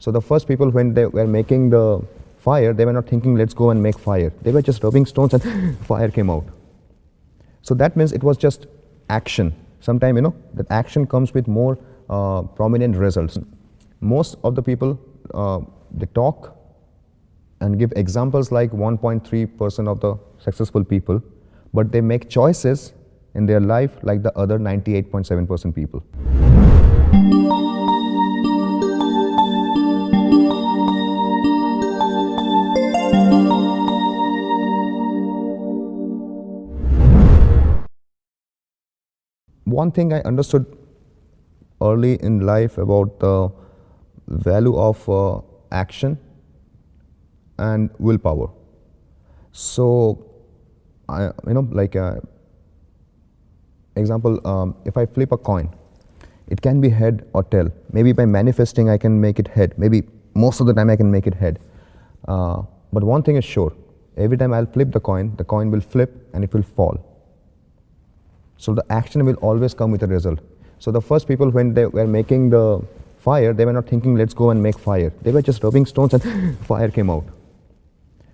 So the first people, when they were making the fire, they were not thinking, let's go and make fire. They were just rubbing stones and fire came out. So that means it was just action. Sometimes, that action comes with more prominent results. Most of the people, they talk and give examples like 1.3% of the successful people, but they make choices in their life like the other 98.7% people. One thing I understood early in life about the value of action and willpower. So, example, if I flip a coin, it can be head or tail. Maybe by manifesting I can make it head. Maybe most of the time I can make it head. But one thing is sure, every time I'll flip the coin will flip and it will fall. So the action will always come with a result. So the first people, when they were making the fire, they were not thinking, let's go and make fire. They were just rubbing stones and fire came out.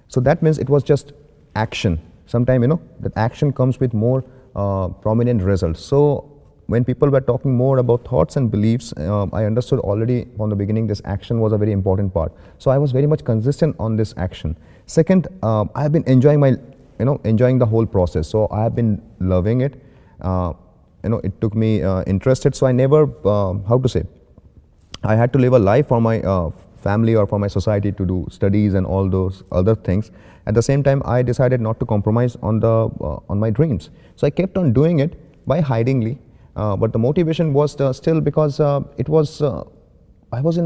So that means it was just action. Sometimes, that action comes with more prominent results. So when people were talking more about thoughts and beliefs, I understood already from the beginning this action was a very important part. So I was very much consistent on this action. Second, I have been enjoying enjoying the whole process. So I have been loving it. It took me interested. So I never, I had to live a life for my family or for my society to do studies and all those other things. At the same time, I decided not to compromise on my dreams. So I kept on doing it by hidingly, but the motivation was still because it was I was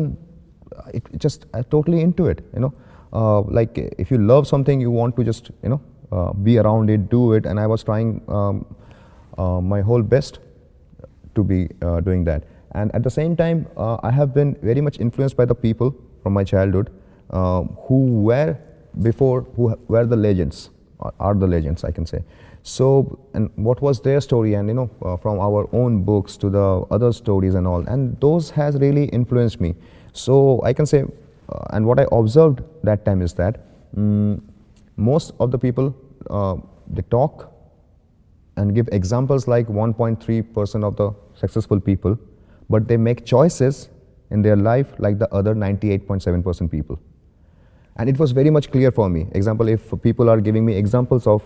totally into it. Like if you love something, you want to just be around it, do it, and I was trying my whole best to be doing that. And at the same time, I have been very much influenced by the people from my childhood who were the legends, or are the legends, I can say. So, and what was their story, and from our own books to the other stories and all, and those has really influenced me. So I can say, and what I observed that time is that most of the people, they talk and give examples like 1.3% of the successful people, but they make choices in their life like the other 98.7% people. And it was very much clear for me. Example, if people are giving me examples of,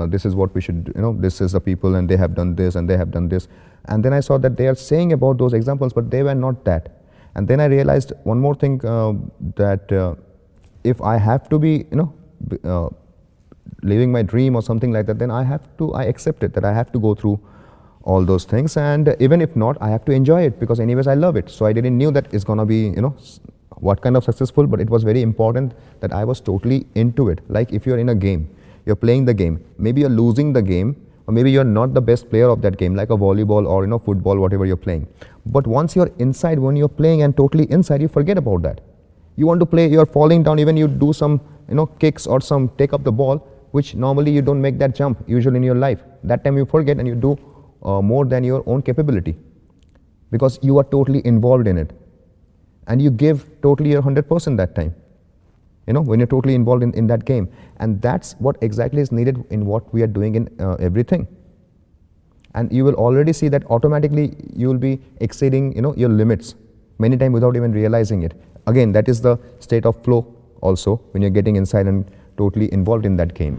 this is what we should do, this is the people and they have done this and they have done this. And then I saw that they are saying about those examples, but they were not that. And then I realized one more thing, that if I have to be, living my dream or something like that, then I accept it, that I have to go through all those things, and even if not, I have to enjoy it, because anyways I love it. So I didn't knew that it's gonna be, what kind of successful, but it was very important that I was totally into it. Like if you're in a game, you're playing the game, maybe you're losing the game, or maybe you're not the best player of that game, like a volleyball or football, whatever you're playing. But once you're inside, when you're playing and totally inside, you forget about that. You want to play, you're falling down, even you do some kicks or some take up the ball, which normally you don't make that jump usually in your life. That time you forget and you do more than your own capability, because you are totally involved in it and you give totally your 100% that time, when you're totally involved in that game. And that's what exactly is needed in what we are doing in everything. And you will already see that automatically you will be exceeding your limits many times without even realizing it. Again, that is the state of flow also, when you're getting inside and totally involved in that game.